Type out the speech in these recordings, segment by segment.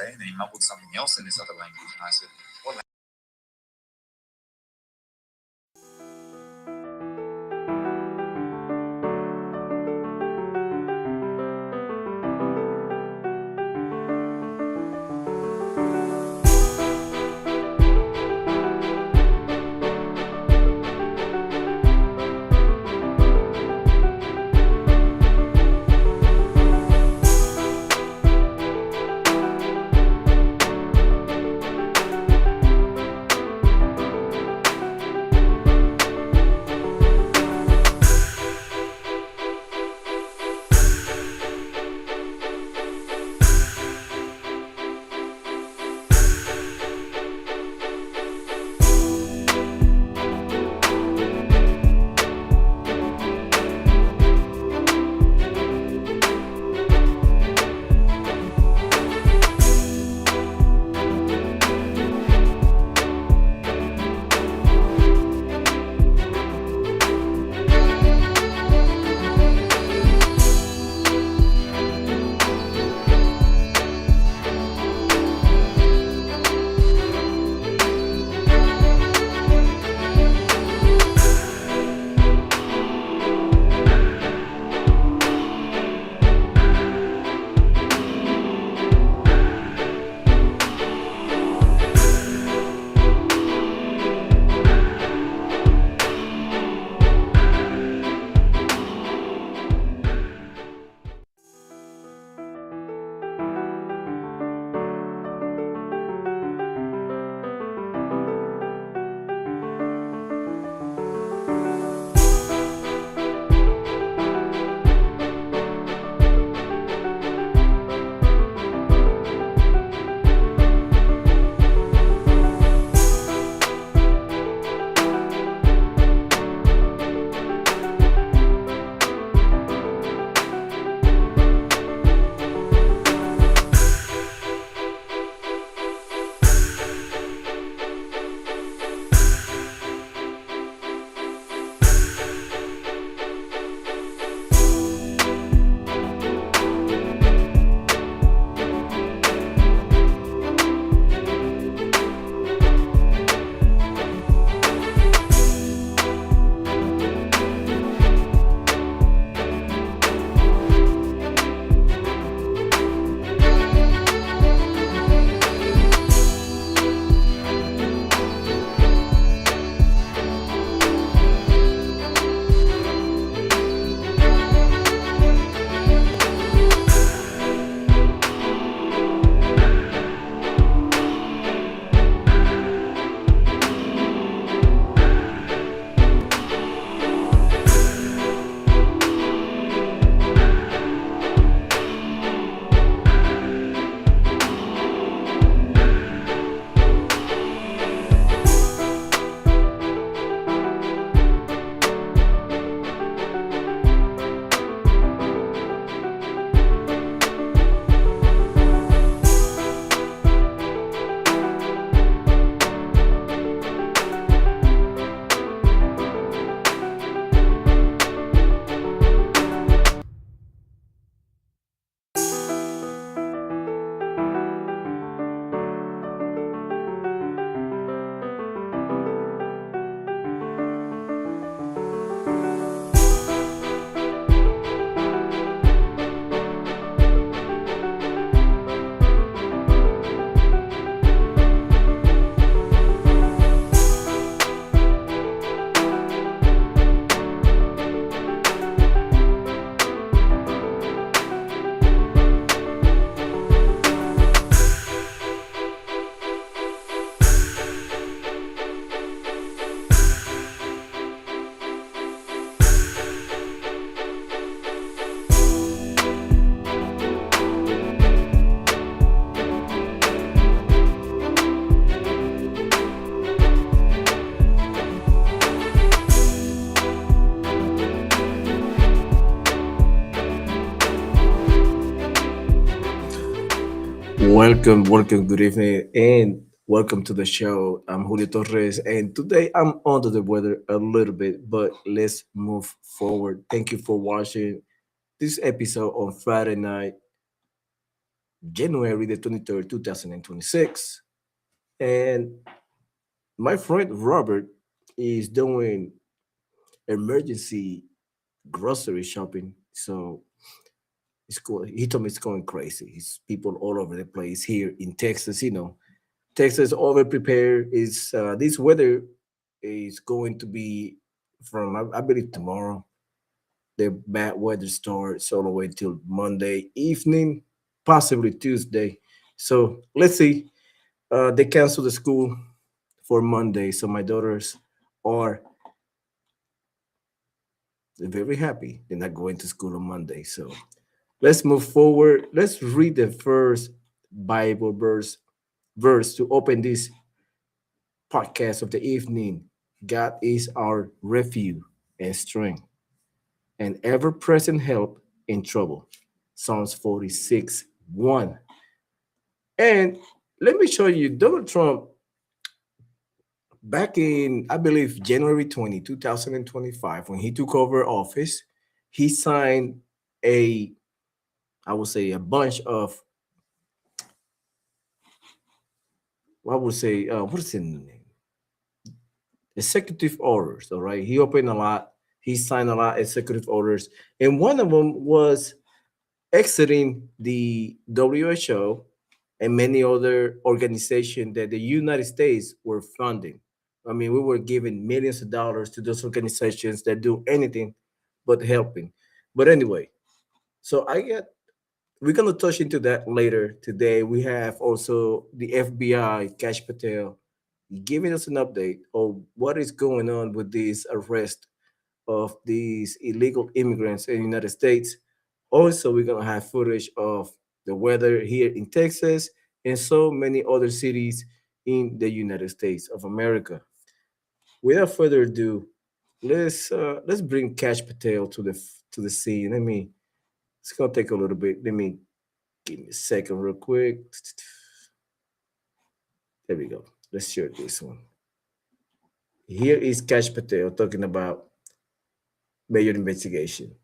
say, and then he mumbled something else in this other language, and I said, what Welcome, good evening, and welcome to the show. I'm Julio Torres, and today I'm under the weather a little bit, but let's move forward. Thank you for watching this episode on Friday night. January the 23rd, 2026. And my friend Robert is doing emergency grocery shopping. So he told me it's going crazy. It's people all over the place here in Texas. Texas over prepared. Is This weather is going to be from I believe tomorrow. The bad weather starts all the way till Monday evening, possibly Tuesday. So let's see. They canceled the school for Monday, so my daughters are very happy they're not going to school on Monday. So let's move forward. Let's read the first Bible verse to open this podcast of the evening. God is our refuge and strength, and ever present help in trouble. Psalms 46 1. And let me show you Donald Trump back in, I believe, January 2025, when he took over office. He signed a, I would say, a bunch of, I would say, what is the name? Executive orders. All right. He opened a lot. He signed a lot of executive orders. And one of them was exiting the WHO and many other organizations that the United States were funding. I mean, we were giving millions of dollars to those organizations that do anything but helping. But anyway, so we're gonna touch into that later today. We have also the FBI, Cash Patel, giving us an update of what is going on with this arrest of these illegal immigrants in the United States. Also, we're gonna have footage of the weather here in Texas and so many other cities in the United States of America. Without further ado, let's bring Cash Patel to the scene. It's gonna take a little bit. Let me give me a second, real quick. There we go. Let's share this one. Here is Cash Patel talking about major investigation.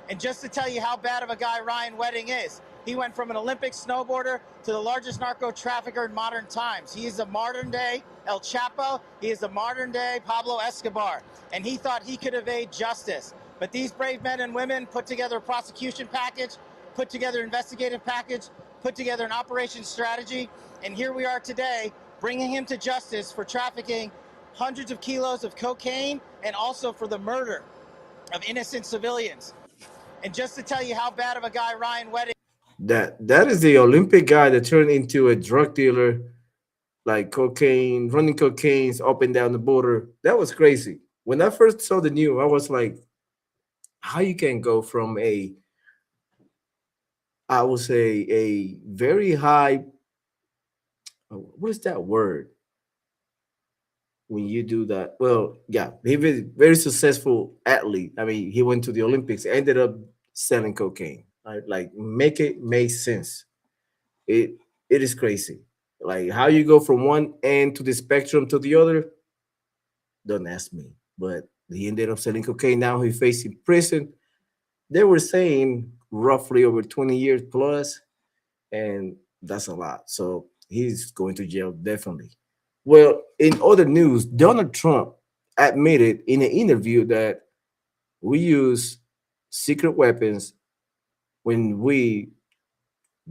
And just to tell you how bad of a guy Ryan Wedding is, he went from an Olympic snowboarder to the largest narco trafficker in modern times. He is a modern day El Chapo. He is a modern day Pablo Escobar. And he thought he could evade justice. But these brave men and women put together a prosecution package, put together an investigative package, put together an operation strategy. And here we are today, bringing him to justice for trafficking hundreds of kilos of cocaine and also for the murder of innocent civilians. And just to tell you how bad of a guy Ryan Wedding. That is the Olympic guy that turned into a drug dealer, like cocaine, running cocaines up and down the border. That was crazy. When I first saw the news, I was like, how you can go from I would say, a very high, what is that word? When you do that, well, yeah, he was a very successful athlete. I mean, he went to the Olympics, ended up selling cocaine. Right? Like, make it make sense. It is crazy. Like, how you go from one end to the spectrum to the other, don't ask me. But he ended up selling cocaine. Now he's facing prison. They were saying roughly over 20 years plus, and that's a lot. So he's going to jail definitely. Well, in other news, Donald Trump admitted in an interview that we use secret weapons when we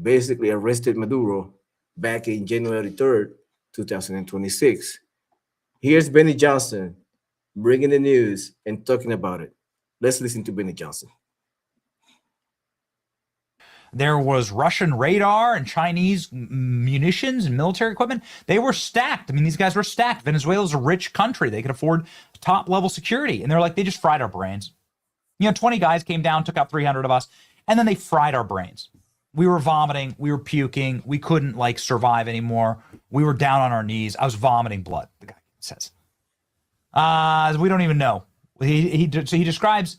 basically arrested Maduro back in January 3rd, 2026. Here's Benny Johnson bringing the news and talking about it. Let's listen to Benny Johnson. There was Russian radar and Chinese munitions and military equipment. They were stacked. I mean, these guys were stacked. Venezuela's a rich country. They could afford top level security. And they're like, they just fried our brains. 20 guys came down, took out 300 of us, and then they fried our brains. We were vomiting. We were puking. We couldn't survive anymore. We were down on our knees. I was vomiting blood, the guy says. We don't even know. He describes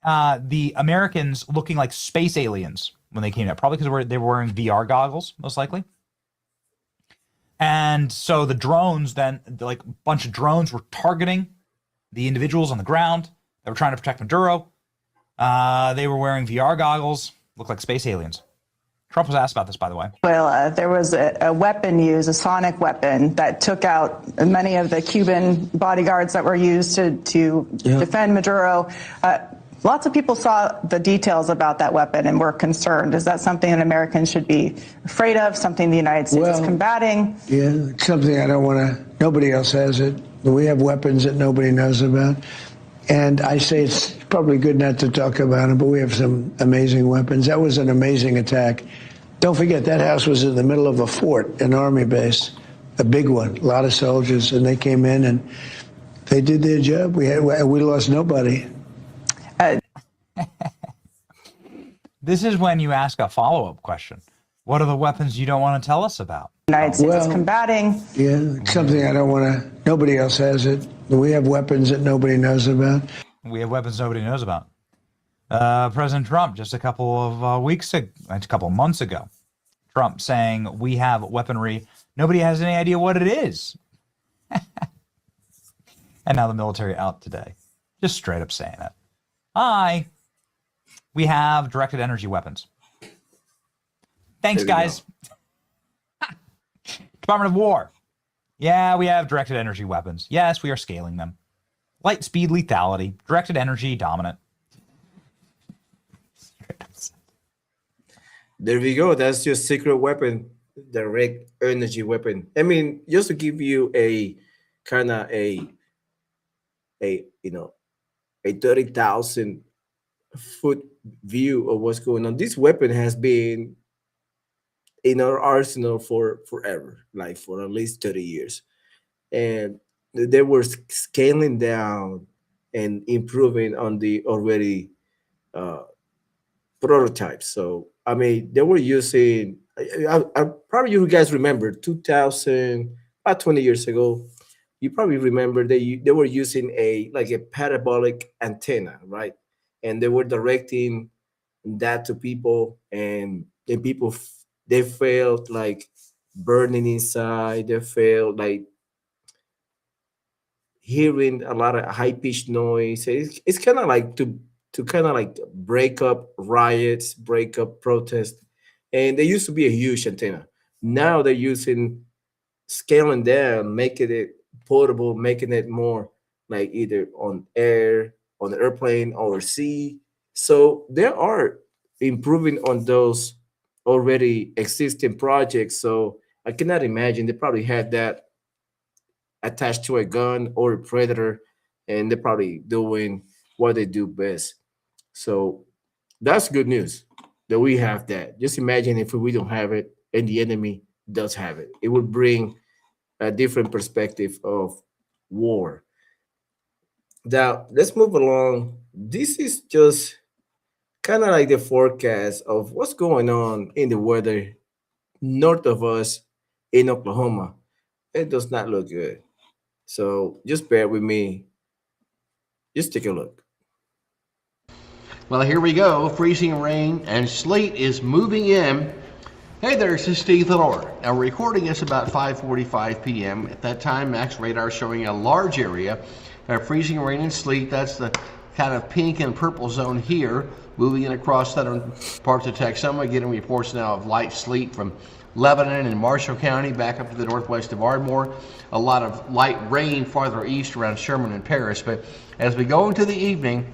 the Americans looking like space aliens when they came out, probably because they were wearing VR goggles, most likely. And so the drones then, a bunch of drones were targeting the individuals on the ground that were trying to protect Maduro. They were wearing VR goggles, looked like space aliens. Trump was asked about this, by the way. Well, there was a weapon used, a sonic weapon, that took out many of the Cuban bodyguards that were used to defend Maduro. Lots of people saw the details about that weapon and were concerned. Is that something that Americans should be afraid of, something the United States is combating? Yeah, it's something I don't want to, nobody else has it. We have weapons that nobody knows about. And I say it's probably good not to talk about it, but we have some amazing weapons. That was an amazing attack. Don't forget, that house was in the middle of a fort, an army base, a big one, a lot of soldiers, and they came in and they did their job. We lost nobody. This is when you ask a follow-up question. What are the weapons you don't want to tell us about? The United States is combating. Yeah, it's something I don't want to, nobody else has it. We have weapons that nobody knows about. We have weapons nobody knows about. President Trump, just a couple of months ago, Trump saying we have weaponry. Nobody has any idea what it is. And now the military out today, just straight up saying it. We have directed energy weapons. Thanks, guys. Department of War. Yeah, we have directed energy weapons. Yes, we are scaling them. Light speed lethality, directed energy dominant. There we go. That's your secret weapon, direct energy weapon. I mean, just to give you a kind of a 30,000 foot view of what's going on. This weapon has been in our arsenal for forever, like for at least 30 years. And they were scaling down and improving on the already prototypes. So, I mean, they were using, I probably you guys remember 2000, about 20 years ago, you probably remember they were using a parabolic antenna, right? And they were directing that to people, and then people they felt like burning inside. They felt like hearing a lot of high pitched noise. It's kind of like to kind of like break up riots, break up protests. And they used to be a huge antenna. Now they're using scaling down, making it portable, making it more like either on air, on the airplane, or sea. So they are improving on those already existing projects. So I cannot imagine they probably had that attached to a gun or a predator, and they're probably doing what they do best. So that's good news that we have that. Just imagine if we don't have it and the enemy does have it. It would bring a different perspective of war. Now, let's move along. This is just kind of like the forecast of what's going on in the weather north of us in Oklahoma. It does not look good. So just bear with me. Just take a look. Well, here we go. Freezing rain and sleet is moving in. Hey there, this is Steve Lenore. Now, we're recording this about 5:45 p.m. At that time, Max radar showing a large area of freezing rain and sleet. That's the kind of pink and purple zone here, moving in across southern parts of Texoma. Getting reports now of light sleet from Lebanon and Marshall County back up to the northwest of Ardmore. A lot of light rain farther east around Sherman and Paris. But as we go into the evening,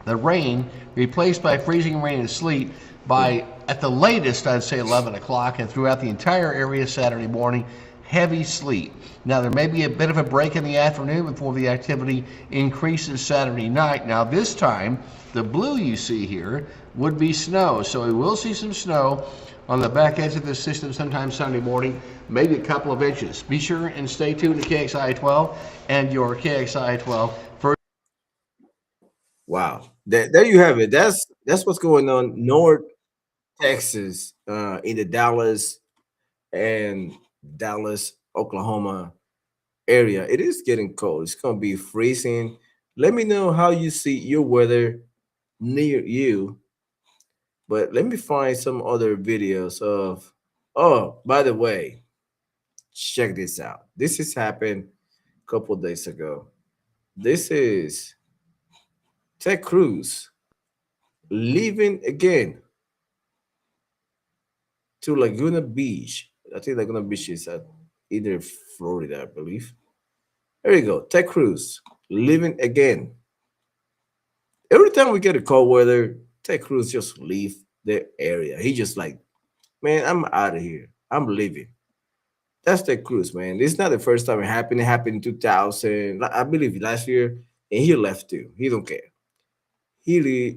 the rain replaced by freezing rain and sleet by, at the latest, I'd say 11 o'clock, and throughout the entire area Saturday morning, heavy sleet. Now, there may be a bit of a break in the afternoon before the activity increases Saturday night. Now, this time, the blue you see here would be snow. So we will see some snow on the back edge of this system sometime Sunday morning, maybe a couple of inches. Be sure and stay tuned to KXI 12 and your KXI 12 for. Wow. There you have it. That's what's going on North Texas, in the Dallas, Oklahoma area. It is getting cold. It's going to be freezing. Let me know how you see your weather near you. But let me find some other videos of, oh, by the way, check this out. This has happened a couple days ago. This is Ted Cruz leaving again. to Laguna Beach. I think Laguna Beach is at either Florida, I believe. There you go. Ted Cruz living again. Every time we get a cold weather, Ted Cruz just leave the area. He just like, man, I'm out of here. I'm leaving. That's Ted Cruz, man. This is not the first time it happened. It happened in 2000, I believe last year, and he left too. He don't care. He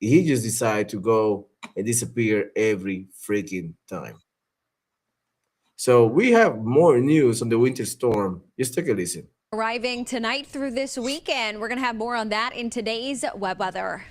just decided to go and disappear every freaking time. So we have more news on the winter storm. Just take a listen. Arriving tonight through this weekend. We're going to have more on that in today's web weather.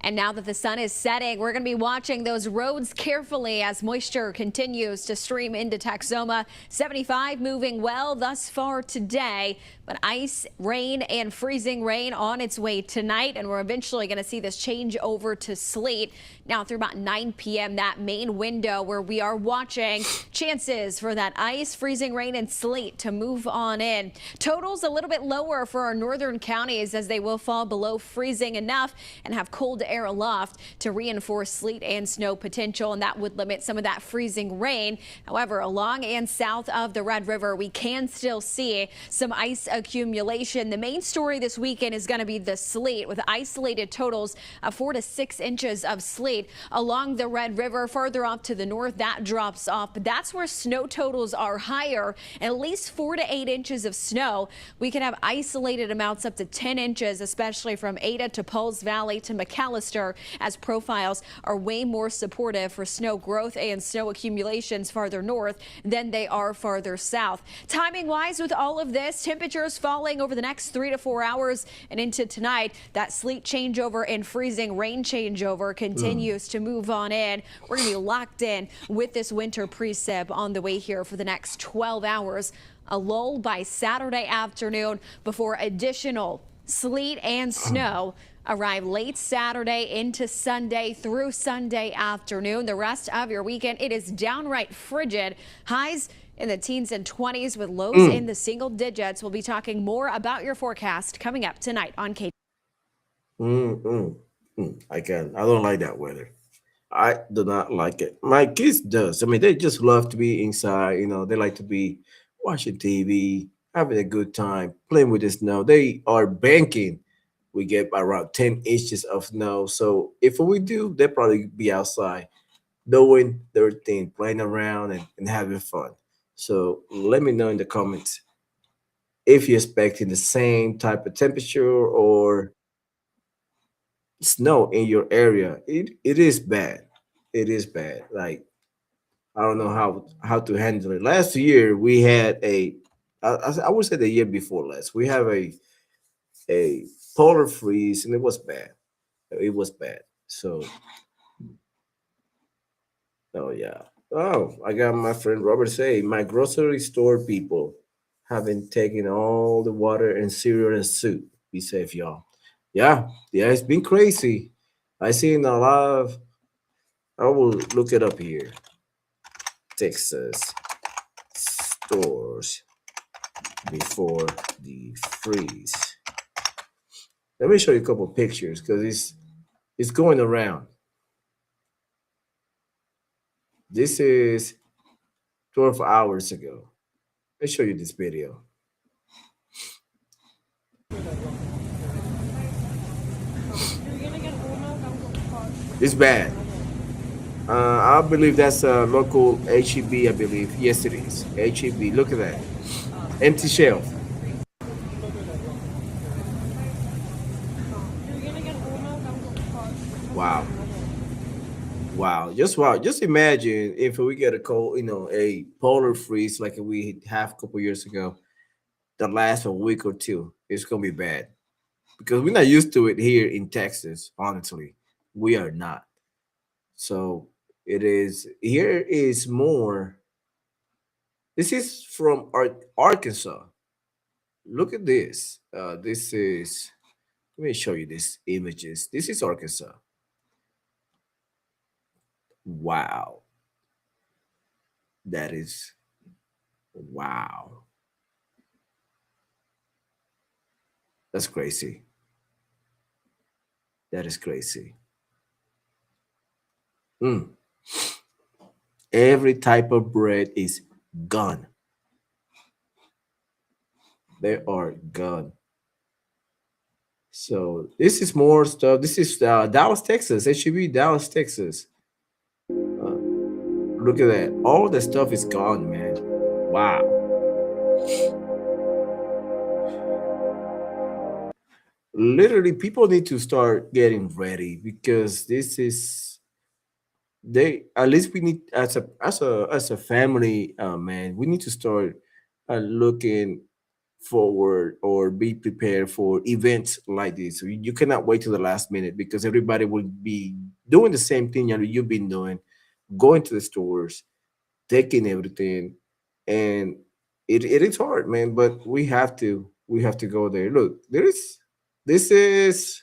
And now that the sun is setting, we're going to be watching those roads carefully as moisture continues to stream into Texoma. 75 moving well thus far today, but ice, rain, and freezing rain on its way tonight. And we're eventually going to see this change over to sleet. Now through about 9 p.m., that main window where we are watching chances for that ice, freezing rain, and sleet to move on in. Totals a little bit lower for our northern counties as they will fall below freezing enough and have cold air aloft to reinforce sleet and snow potential, and that would limit some of that freezing rain. However, along and south of the Red River, we can still see some ice accumulation. The main story this weekend is going to be the sleet, with isolated totals of 4 to 6 inches of sleet along the Red River. Further off to the north, that drops off, but that's where snow totals are higher, at least 4 to 8 inches of snow. We can have isolated amounts up to 10 inches, especially from Ada to Pauls Valley to McAllister, as profiles are way more supportive for snow growth and snow accumulations farther north than they are farther south. Timing wise, with all of this, temperatures falling over the next 3 to 4 hours and into tonight. That sleet changeover and freezing rain changeover continues to move on in. We're going to be locked in with this winter precip on the way here for the next 12 hours. A lull by Saturday afternoon before additional sleet and snow arrive late Saturday into Sunday through Sunday afternoon. The rest of your weekend, it is downright frigid. Highs in the teens and 20s with lows in the single digits. We'll be talking more about your forecast coming up tonight on K. I don't like that weather. I do not like it. My kids does. I mean, they just love to be inside. You know, they like to be watching TV, having a good time, playing with the snow. They are banking we get around 10 inches of snow. So if we do, they'll probably be outside doing their thing, playing around and having fun. So let me know in the comments if you're expecting the same type of temperature or snow in your area. It is bad. It is bad. Like, I don't know how to handle it. Last year we had I would say the year before last, we have a polar freeze, and it was bad. It was bad. So, oh yeah. Oh, I got my friend Robert say my grocery store people haven't taken all the water and cereal and soup. Be safe, y'all. Yeah, it's been crazy. I seen a lot of. I will look it up here. Texas stores before the freeze. Let me show you a couple pictures because it's going around. This is 12 hours ago. Let's show you this video. It's bad. I believe that's a local HEB, I believe. Yes, it is. HEB. Look at that. Empty shelf. Wow. Wow. Just imagine if we get a cold, a polar freeze like we have a couple years ago that lasts a week or two. It's gonna be bad. Because we're not used to it here in Texas, honestly. We are not. So it is here is more. This is from Arkansas. Look at this. This is let me show you these images. This is Arkansas. Wow. That is wow. That's crazy. That is crazy. Mm. Every type of bread is gone. They are gone. So this is more stuff. This is Dallas, Texas. It should be Dallas, Texas. Look at that. All the stuff is gone, man. Wow. Literally, people need to start getting ready because this is they. At least we need as a family, man. We need to start looking forward or be prepared for events like this. You cannot wait till the last minute because everybody will be doing the same thing you've been doing, going to the stores, taking everything, and it is hard, man. But we have to go there. Look, this is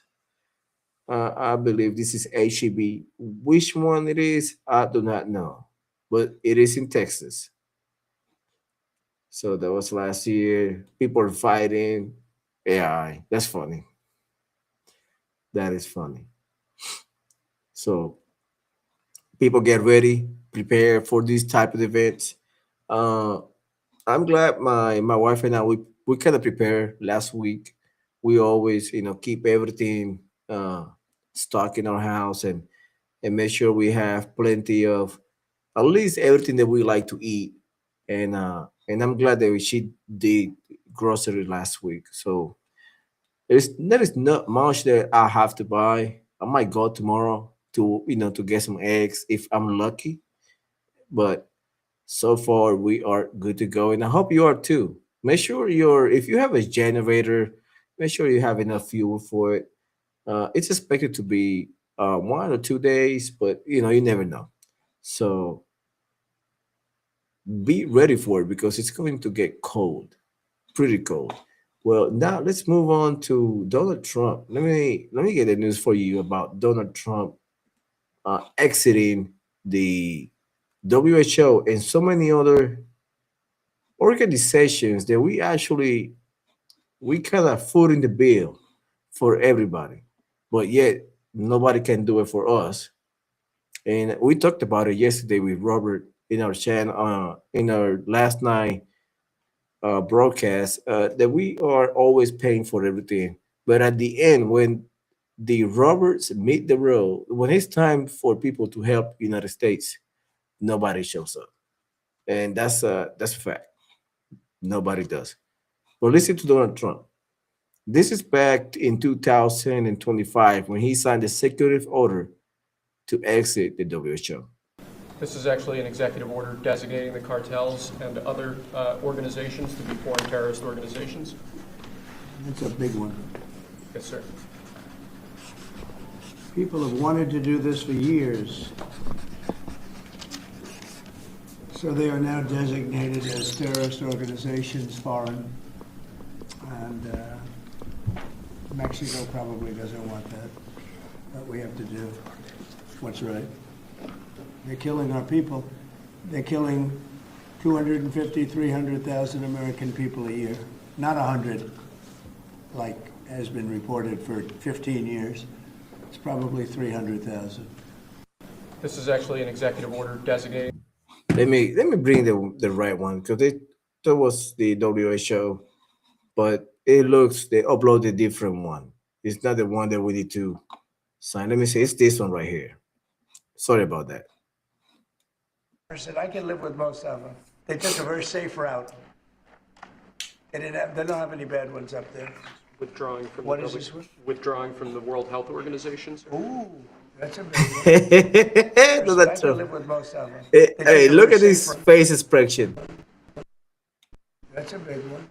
I believe this is HEB. Which one it is, I do not know, but it is in Texas. So that was last year. People are fighting AI. That's funny. That is funny. So people get ready, prepare for these type of events. Uh, I'm glad my wife and I we kind of prepare last week. We always keep everything stock in our house and make sure we have plenty of at least everything that we like to eat. And I'm glad that she did grocery last week. So there is not much that I have to buy. I might go tomorrow to get some eggs if I'm lucky. But so far we are good to go, and I hope you are too. Make sure if you have a generator, make sure you have enough fuel for it. It's expected to be 1 or 2 days, but you never know. So be ready for it because it's going to get cold, pretty cold. Well, now let's move on to Donald Trump. Let me get the news for you about Donald Trump exiting the WHO and so many other organizations that we kind of foot in the bill for everybody, but yet nobody can do it for us. And we talked about it yesterday with Robert in our channel, in our last night broadcast, that we are always paying for everything. But at the end, when the Roberts meet the road, when it's time for people to help United States, nobody shows up, and that's a fact. Nobody does. But listen to Donald Trump. This is back in 2025 when he signed a executive order to exit the WHO. This is actually an executive order designating the cartels and other organizations to be foreign terrorist organizations. That's a big one. Yes, sir. People have wanted to do this for years. So they are now designated as terrorist organizations, foreign. And Mexico probably doesn't want that. But we have to do what's right. They're killing our people. They're killing 250, 300,000 American people a year. Not 100, like has been reported for 15 years. It's probably 300,000. This is actually an executive order designating. Let me bring the right one because that was the WHO, but it looks they uploaded a different one. It's not the one that we need to sign. Let me see. It's this one right here. Sorry about that. I said I can live with most of them. They took a very safe route. They don't have any bad ones up there. Withdrawing from What is this one? Withdrawing from the World Health Organization. Ooh, that's a big one. No, I that's can true. live with most of them. Hey, look at this face expression That's a big one.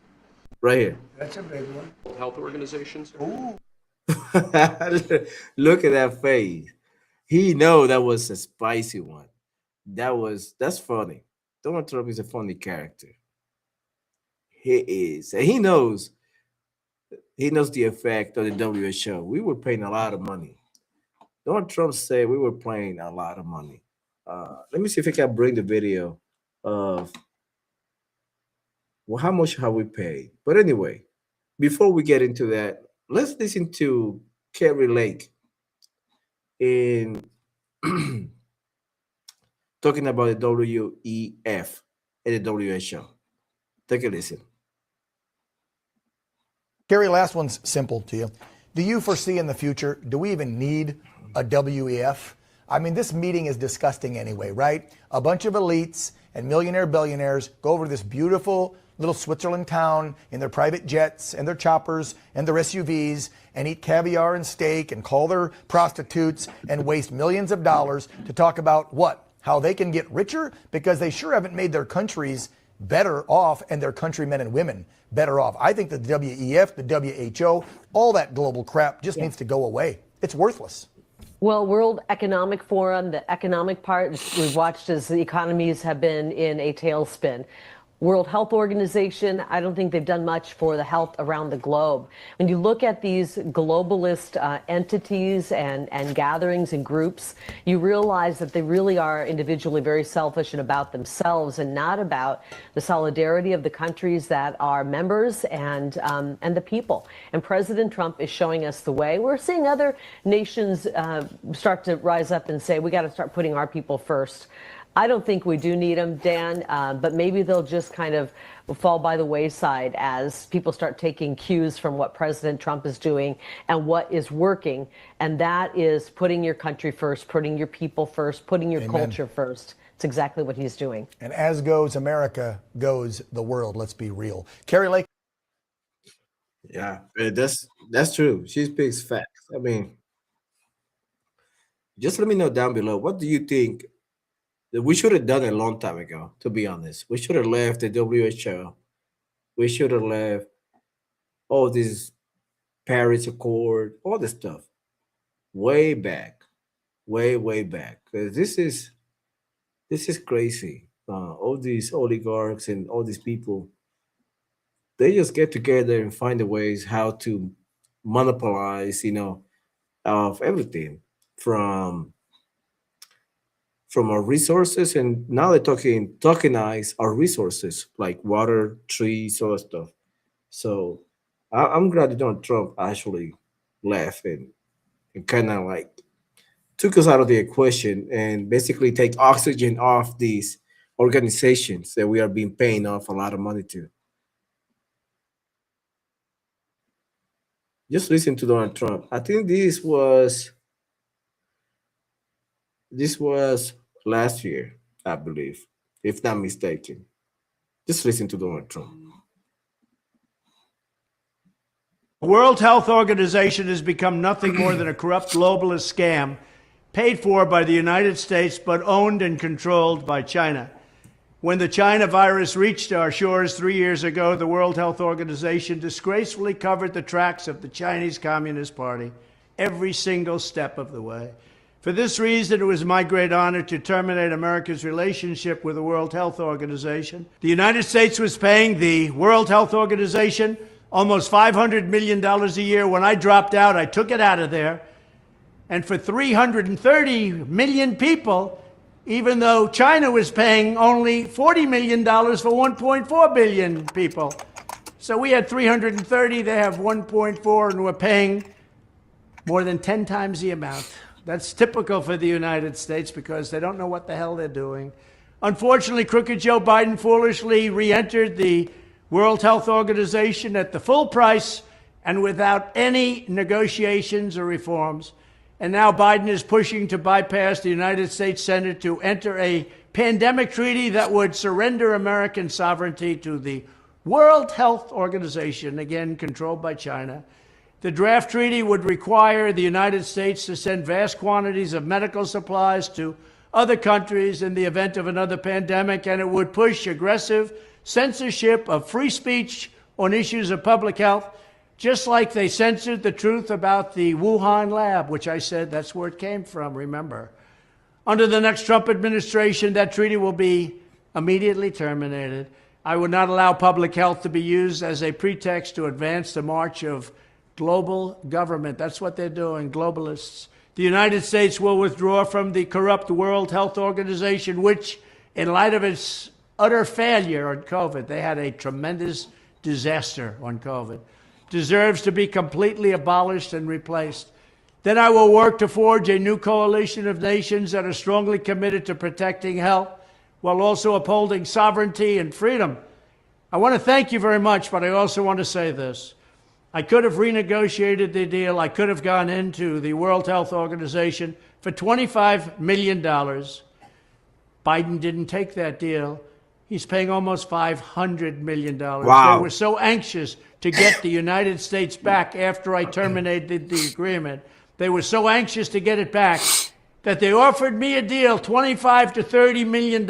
right here. That's a big one. World Health Organizations. Ooh. Look at that face. He know that was a spicy one. That's funny. Donald Trump is a funny character. He is. And he knows the effect of the WHO. We were paying a lot of money. Donald Trump said we were paying a lot of money. Let me see if I can bring the video of well, how much have we paid. But anyway, before we get into that, let's listen to Kerry Lake in talking about the WEF and the WHO. Take a listen. Gary, last one's simple to you. Do you foresee in the future, do we even need a WEF? I mean, this meeting is disgusting anyway, right? A bunch of elites and millionaire billionaires go over to this beautiful little Switzerland town in their private jets and their choppers and their SUVs and eat caviar and steak and call their prostitutes and waste millions of dollars to talk about what? How they can get richer? Because they sure haven't made their countries better off and their countrymen and women better off. I think the WEF, the WHO, all that global crap just needs to go away. It's worthless. Well, World Economic Forum, the economic part, we've watched as the economies have been in a tailspin. World Health Organization, I don't think they've done much for the health around the globe. When you look at these globalist entities and gatherings and groups, you realize that they really are individually very selfish and about themselves and not about the solidarity of the countries that are members and the people. And President Trump is showing us the way. We're seeing other nations start to rise up and say, we got to start putting our people first. I don't think we do need them, Dan, but maybe they'll just kind of fall by the wayside as people start taking cues from what President Trump is doing and what is working. And that is putting your country first, putting your people first, putting your culture first. It's exactly what he's doing. And as goes America, goes the world. Let's be real. Carrie Lake. Yeah, that's true. She speaks facts. I mean, just let me know down below. What do you think? We should have done it a long time ago, to be honest. We should have left the WHO. We should have left all this Paris Accord, all this stuff way back, way back. Because this is crazy. All these oligarchs and all these people, they just get together and find the ways how to monopolize, of everything from our resources, and now they're tokenize our resources like water, trees, all that stuff. So I'm glad that Donald Trump actually left and kind of like took us out of the equation and basically take oxygen off these organizations that we are being paying off a lot of money to. Just listen to Donald Trump. I think this was last year, I believe, if not mistaken. Just listen to Donald Trump. The World Health Organization has become nothing more than a corrupt globalist scam paid for by the United States but owned and controlled by China. When the China virus reached our shores 3 years ago, the World Health Organization disgracefully covered the tracks of the Chinese Communist Party every single step of the way. For this reason, it was my great honor to terminate America's relationship with the World Health Organization. The United States was paying the World Health Organization almost $500 million a year. When I dropped out, I took it out of there. And for 330 million people, even though China was paying only $40 million for 1.4 billion people. So we had 330, they have 1.4, and we're paying more than 10 times the amount. That's typical for the United States because they don't know what the hell they're doing. Unfortunately, crooked Joe Biden foolishly re-entered the World Health Organization at the full price and without any negotiations or reforms. And now Biden is pushing to bypass the United States Senate to enter a pandemic treaty that would surrender American sovereignty to the World Health Organization, again controlled by China. The draft treaty would require the United States to send vast quantities of medical supplies to other countries in the event of another pandemic, and it would push aggressive censorship of free speech on issues of public health, just like they censored the truth about the Wuhan lab, which I said that's where it came from, remember. Under the next Trump administration, that treaty will be immediately terminated. I would not allow public health to be used as a pretext to advance the march of global government. That's what they're doing, globalists. The United States will withdraw from the corrupt World Health Organization, which, in light of its utter failure on COVID, they had a tremendous disaster on COVID, deserves to be completely abolished and replaced. Then I will work to forge a new coalition of nations that are strongly committed to protecting health while also upholding sovereignty and freedom. I want to thank you very much, but I also want to say this. I could have renegotiated the deal. I could have gone into the World Health Organization for $25 million. Biden didn't take that deal. He's paying almost $500 million. Wow. They were so anxious to get the United States back after I terminated the agreement. They were so anxious to get it back that they offered me a deal, $25 to $30 million.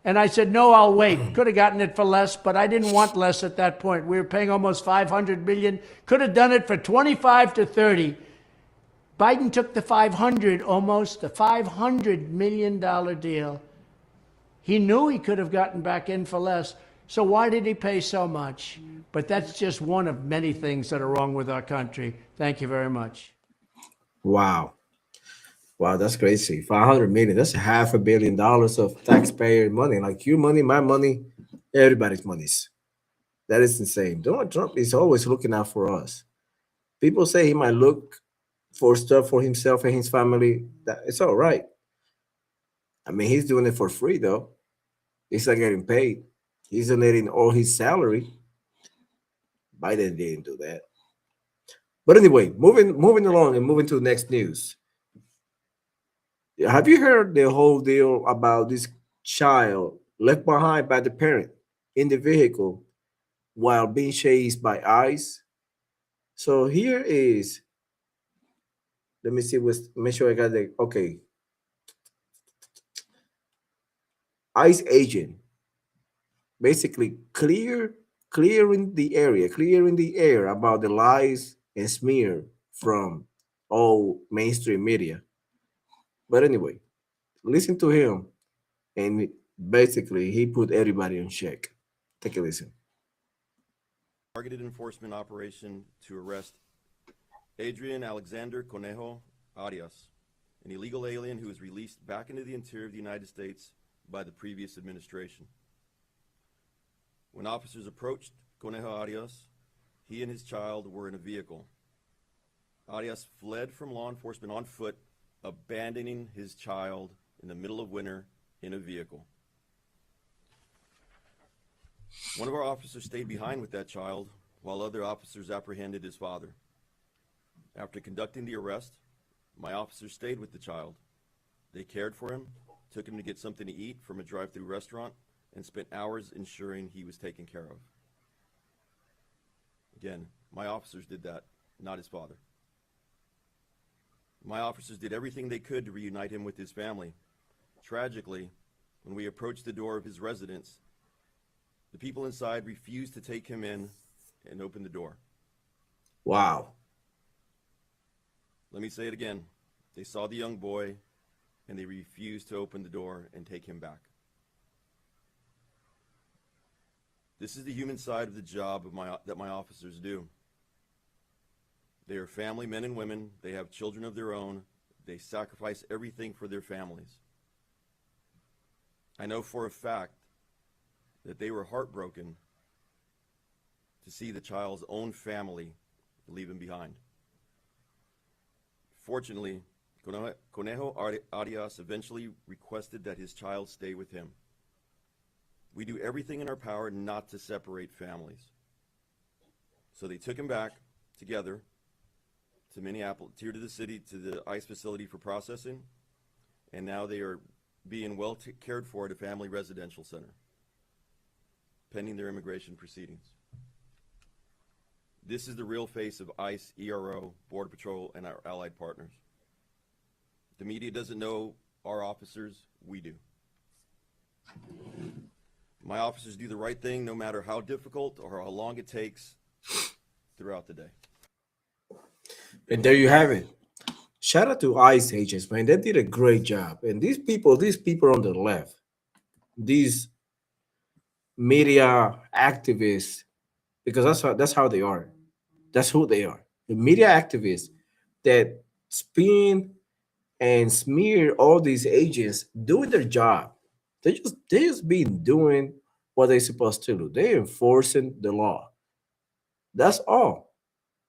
And I said, no, I'll wait. Could have gotten it for less, but I didn't want less at that point. We were paying almost $500 million. Could have done it for 25 to 30. Biden took the almost the $500 million deal. He knew he could have gotten back in for less. So why did he pay so much? But that's just one of many things that are wrong with our country. Thank you very much. Wow. Wow, that's crazy. 500 million. That's $500 million of taxpayer money. Like your money, my money, everybody's monies. That is insane. Donald Trump is always looking out for us. People say he might look for stuff for himself and his family. It's all right. I mean, he's doing it for free, though. He's not getting paid. He's donating all his salary. Biden didn't do that. But anyway, moving along and moving to the next news. Have you heard the whole deal about this child left behind by the parent in the vehicle while being chased by ICE? So here is, let me see, make sure I got the, okay. ICE agent basically clearing the air about the lies and smear from all mainstream media. But anyway, listen to him, and basically he put everybody in check. Take a listen. Targeted enforcement operation to arrest Adrian Alexander Conejo Arias, an illegal alien who was released back into the interior of the United States by the previous administration. When officers approached Conejo Arias, he and his child were in a vehicle. Arias fled from law enforcement on foot, abandoning his child in the middle of winter in a vehicle. One of our officers stayed behind with that child while other officers apprehended his father. After conducting the arrest, my officers stayed with the child. They cared for him, took him to get something to eat from a drive-through restaurant, and spent hours ensuring he was taken care of. Again, my officers did that, not his father. My officers did everything they could to reunite him with his family. Tragically, when we approached the door of his residence, the people inside refused to take him in and open the door. Wow. Let me say it again. They saw the young boy and they refused to open the door and take him back. This is the human side of the job that my officers do. They are family men and women. They have children of their own. They sacrifice everything for their families. I know for a fact that they were heartbroken to see the child's own family leave him behind. Fortunately, Conejo Arias eventually requested that his child stay with him. We do everything in our power not to separate families. So they took him back together to Minneapolis, here to the city, to the ICE facility for processing, and now they are being well cared for at a family residential center, pending their immigration proceedings. This is the real face of ICE, ERO, Border Patrol, and our allied partners. The media doesn't know our officers, we do. My officers do the right thing no matter how difficult or how long it takes throughout the day. And there you have it. Shout out to ICE agents, man. They did a great job. And these people on the left, these media activists, because that's how they are. That's who they are. The media activists that spin and smear all these agents doing their job. They just been doing what they're supposed to do. They're enforcing the law. That's all.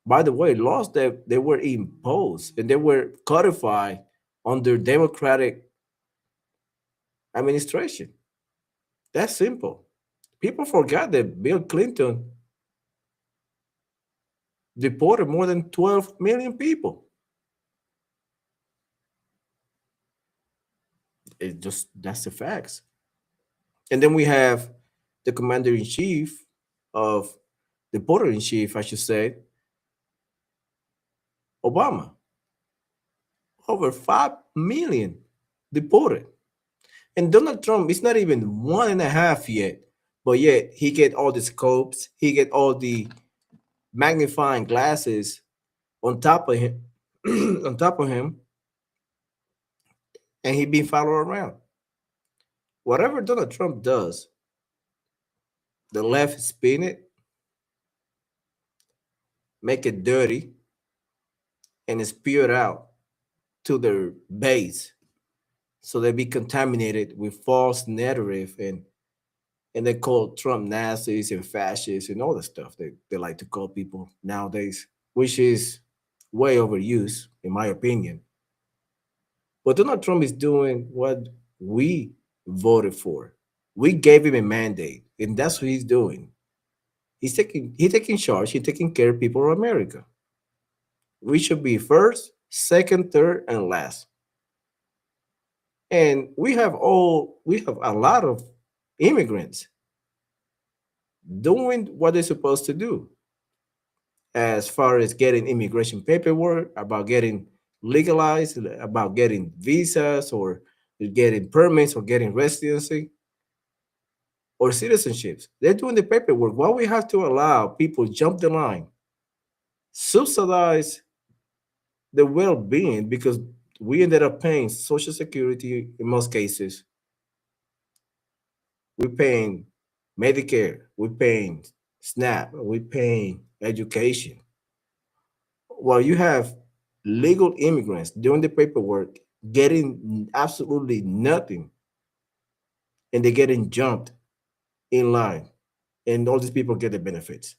By the way, laws that they were imposed and they were codified under Democratic administration. That's simple. People forgot that Bill Clinton deported more than 12 million people. It just that's the facts. And then we have the commander in chief of the border in chief, I should say, Obama. Over 5 million deported. And Donald Trump is not even 1.5 yet, but yet he get all the scopes, he get all the magnifying glasses on top of him, on top of him, and he being followed around. Whatever Donald Trump does, the left spin it, make it dirty, and spew it out to their base, so they be contaminated with false narrative and they call Trump Nazis and fascists and all the stuff they like to call people nowadays, which is way overused, in my opinion. But Donald Trump is doing what we voted for. We gave him a mandate, and that's what he's doing. He's taking charge, he's taking care of people of America. We should be first, second, third, and last. And we have a lot of immigrants doing what they're supposed to do as far as getting immigration paperwork, about getting legalized, about getting visas or getting permits or getting residency or citizenships. They're doing the paperwork. Why we have to allow people jump the line, subsidize the well-being because we ended up paying Social Security in most cases. We're paying Medicare, we're paying SNAP, we're paying education. While you have legal immigrants doing the paperwork, getting absolutely nothing, and they're getting jumped in line, and all these people get the benefits.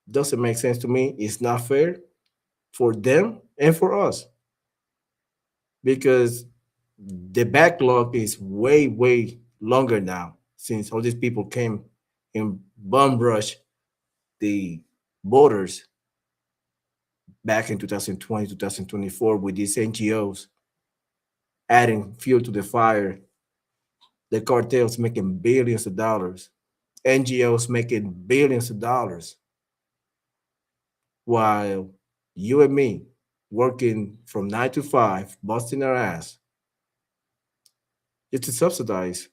Doesn't make sense to me. It's not fair for them and for us because the backlog is way, way longer now since all these people came and bum rush the borders back in 2020, 2024 with these NGOs adding fuel to the fire, the cartels making billions of dollars, NGOs making billions of dollars, while you and me working from 9 to 5, busting our ass just to subsidize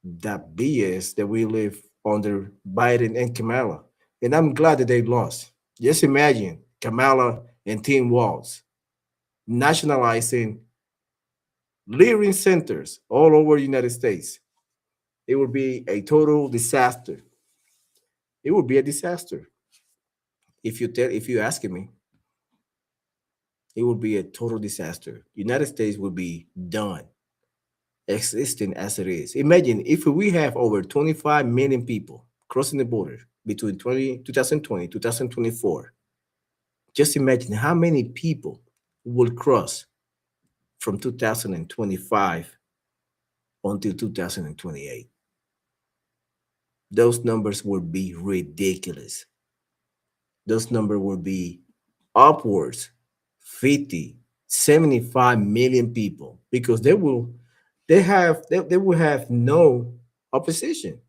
that BS that we live under Biden and Kamala. And I'm glad that they lost. Just imagine Kamala and Tim Walz nationalizing living centers all over the United States. It would be a total disaster. It would be a disaster. If you asking me, it would be a total disaster. United States would be done existing as it is. Imagine if we have over 25 million people crossing the border between 2020 2024. Just imagine how many people will cross from 2025 until 2028. Those numbers would be ridiculous. Those numbers would be upwards 50, 75 million people because they will have no opposition.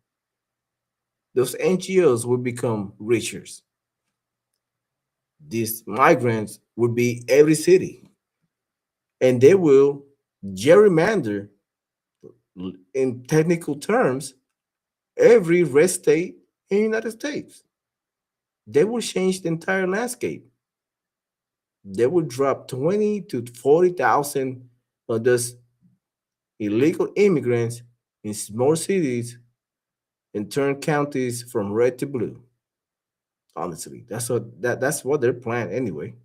Those NGOs will become richer. These migrants will be every city, and they will gerrymander, in technical terms, every red state in the United States. They will change the entire landscape. They will drop 20 to 40,000 of those illegal immigrants in small cities and turn counties from red to blue. Honestly, that's what they're planning anyway.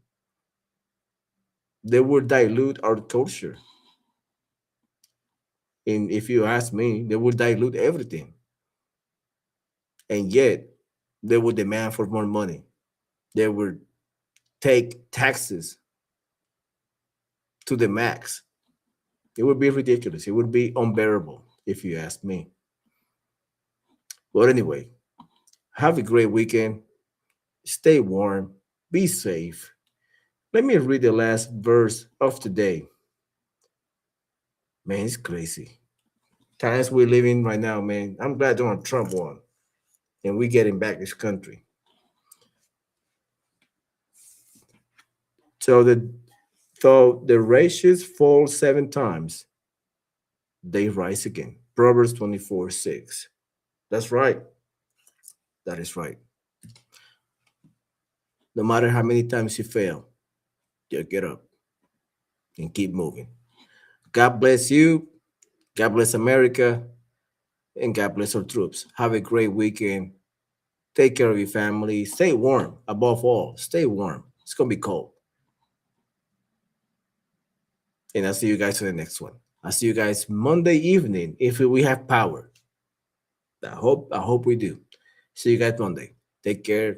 They will dilute our culture, and if you ask me, they will dilute everything. And yet, they will demand for more money. they would take taxes to the max. It would be ridiculous. It would be unbearable, if you ask me. But anyway, have a great weekend. Stay warm. Be safe. Let me read the last verse of today. Man, it's crazy. Times we're living right now, man. I'm glad Donald Trump won. And we're getting back this country. So though the righteous fall 7 times, they rise again. Proverbs 24:6. That's right. That is right. No matter how many times you fail, you get up and keep moving. God bless you. God bless America. And God bless our troops. Have a great weekend. Take care of your family. Stay warm. Above all, stay warm. It's going to be cold. And I'll see you guys in the next one. I'll see you guys Monday evening if we have power. I hope we do. See you guys Monday. Take care.